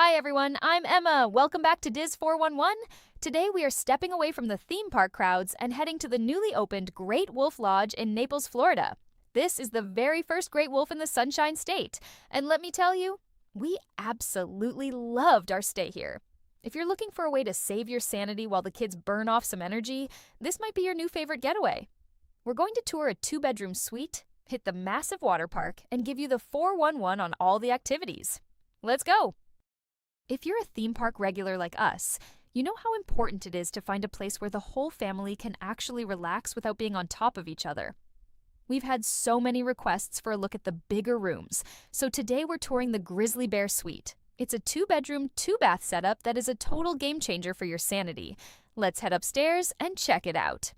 Hi everyone, I'm Emma. Welcome back to Diz 411. Today we are stepping away from the theme park crowds and heading to the newly opened Great Wolf Lodge in Naples, Florida. This is the very first Great Wolf in the Sunshine State, and let me tell you, we absolutely loved our stay here. If you're looking for a way to save your sanity while the kids burn off some energy, this might be your new favorite getaway. We're going to tour a 2-bedroom suite, hit the massive water park, and give you the 411 on all the activities. Let's go! If you're a theme park regular like us, you know how important it is to find a place where the whole family can actually relax without being on top of each other. We've had so many requests for a look at the bigger rooms, so today we're touring the Grizzly Bear Suite. It's a 2-bedroom, 2-bath setup that is a total game changer for your sanity. Let's head upstairs and check it out.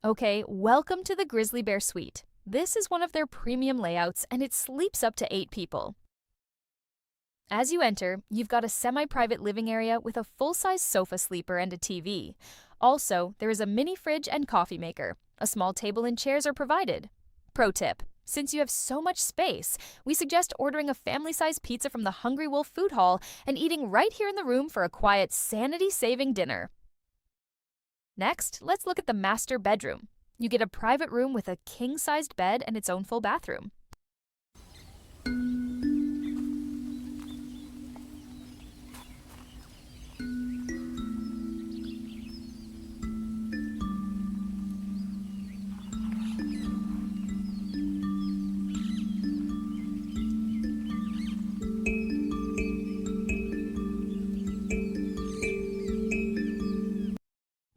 Okay, welcome to the Grizzly Bear Suite. This is one of their premium layouts and it sleeps up to 8 people. As you enter, you've got a semi-private living area with a full-size sofa sleeper and a TV. Also, there is a mini fridge and coffee maker. A small table and chairs are provided. Pro tip: since you have so much space, we suggest ordering a family-sized pizza from the Hungry Wolf Food Hall and eating right here in the room for a quiet, sanity-saving dinner. Next, let's look at the master bedroom. You get a private room with a king-sized bed and its own full bathroom.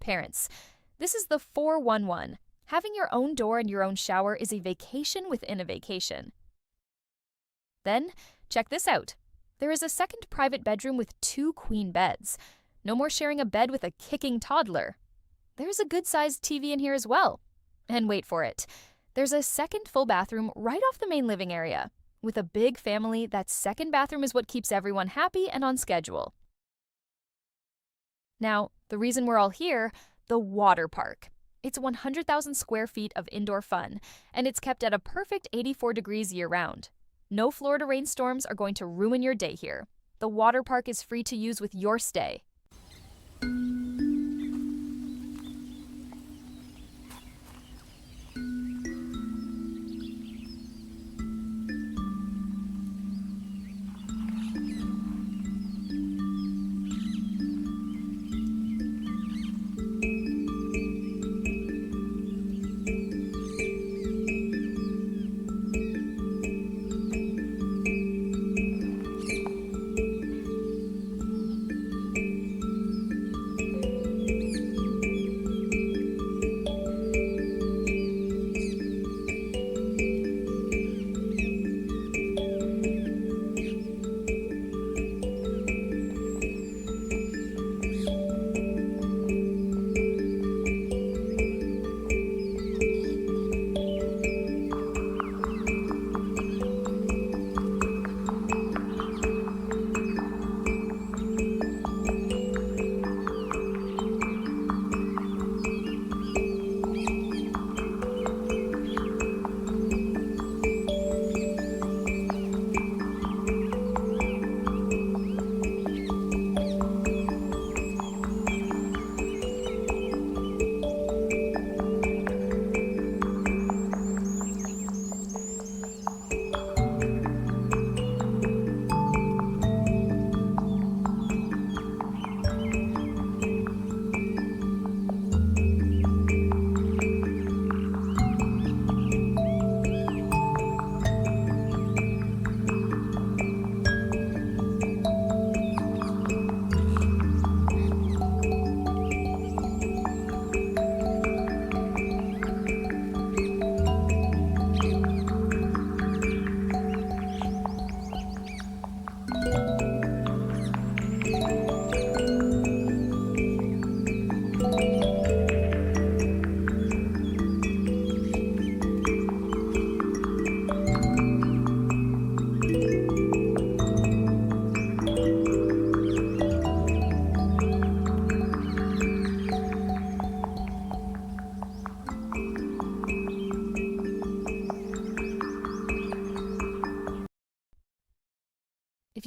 Parents, this is the 411. Having your own door and your own shower is a vacation within a vacation. Then, check this out. There is a second private bedroom with 2 queen beds. No more sharing a bed with a kicking toddler. There's a good-sized TV in here as well. And wait for it. There's a second full bathroom right off the main living area. With a big family, that second bathroom is what keeps everyone happy and on schedule. Now, the reason we're all here, the water park. It's 100,000 square feet of indoor fun, and it's kept at a perfect 84 degrees year-round. No Florida rainstorms are going to ruin your day here. The water park is free to use with your stay.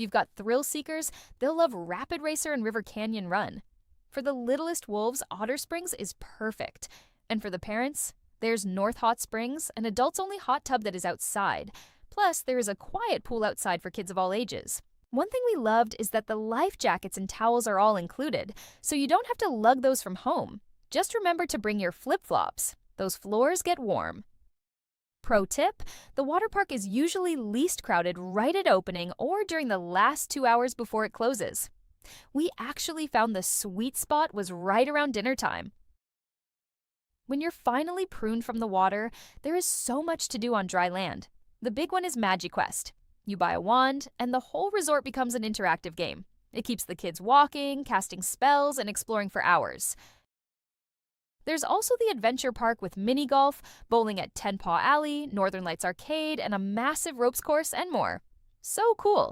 you've got thrill seekers, they'll love Rapid Racer and River Canyon Run. For the littlest wolves, Otter Springs is perfect. And for the parents, there's North Hot Springs, an adults-only hot tub that is outside. Plus, there is a quiet pool outside for kids of all ages. One thing we loved is that the life jackets and towels are all included, so you don't have to lug those from home. Just remember to bring your flip-flops. Those floors get warm. Pro tip, the water park is usually least crowded right at opening or during the last 2 hours before it closes. We actually found the sweet spot was right around dinner time. When you're finally pruned from the water, there is so much to do on dry land. The big one is MagiQuest. You buy a wand, and the whole resort becomes an interactive game. It keeps the kids walking, casting spells, and exploring for hours. There's also the adventure park with mini golf, bowling at Ten Paw Alley, Northern Lights Arcade, and a massive ropes course and more. So cool!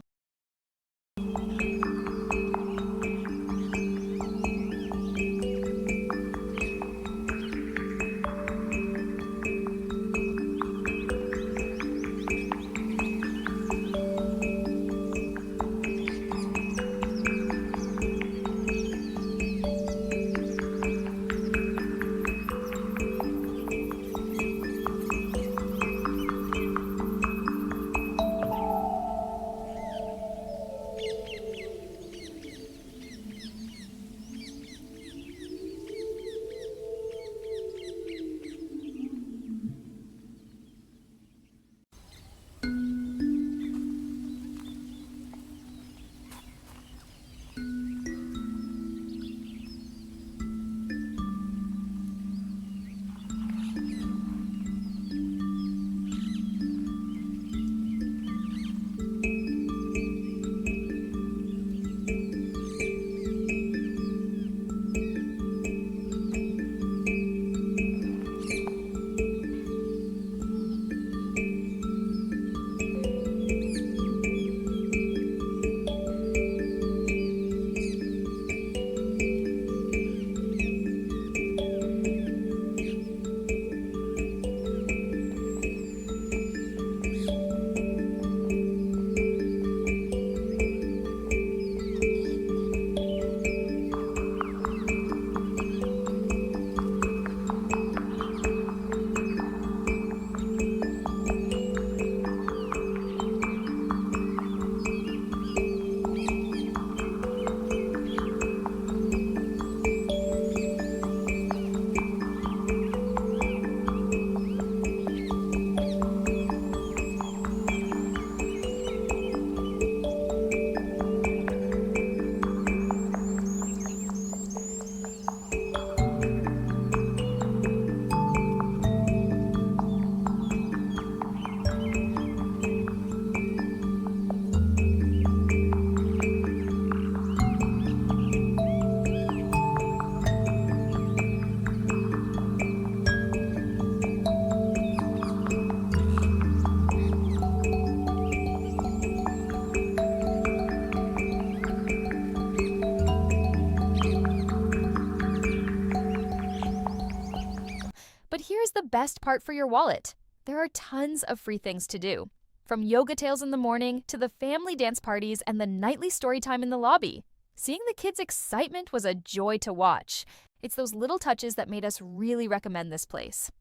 But here's the best part for your wallet. There are tons of free things to do. From yoga tales in the morning to the family dance parties and the nightly story time in the lobby. Seeing the kids' excitement was a joy to watch. It's those little touches that made us really recommend this place.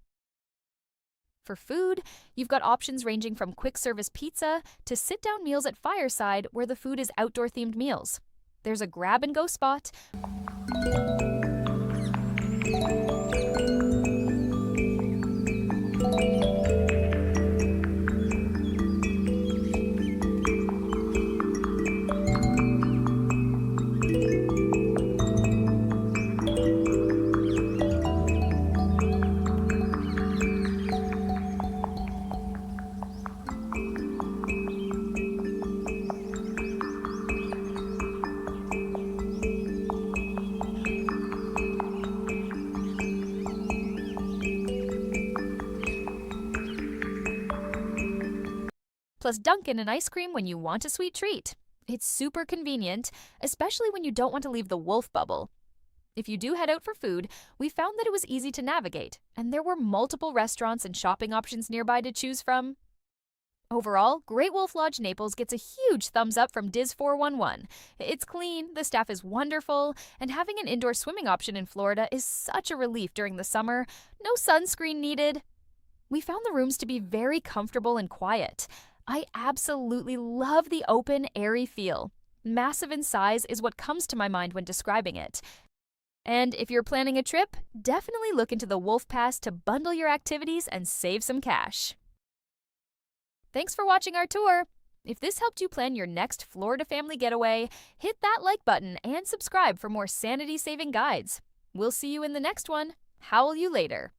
For food, you've got options ranging from quick service pizza to sit-down meals at Fireside where the food is outdoor-themed meals. There's a grab-and-go spot. Plus Dunkin' and ice cream when you want a sweet treat. It's super convenient, especially when you don't want to leave the wolf bubble. If you do head out for food, we found that it was easy to navigate, and there were multiple restaurants and shopping options nearby to choose from. Overall, Great Wolf Lodge Naples gets a huge thumbs up from Diz 411. It's clean, the staff is wonderful, and having an indoor swimming option in Florida is such a relief during the summer. No sunscreen needed. We found the rooms to be very comfortable and quiet. I absolutely love the open, airy feel. Massive in size is what comes to my mind when describing it. And if you're planning a trip, definitely look into the Wolf Pass to bundle your activities and save some cash. Thanks for watching our tour. If this helped you plan your next Florida family getaway, hit that like button and subscribe for more sanity-saving guides. We'll see you in the next one. Howl you later.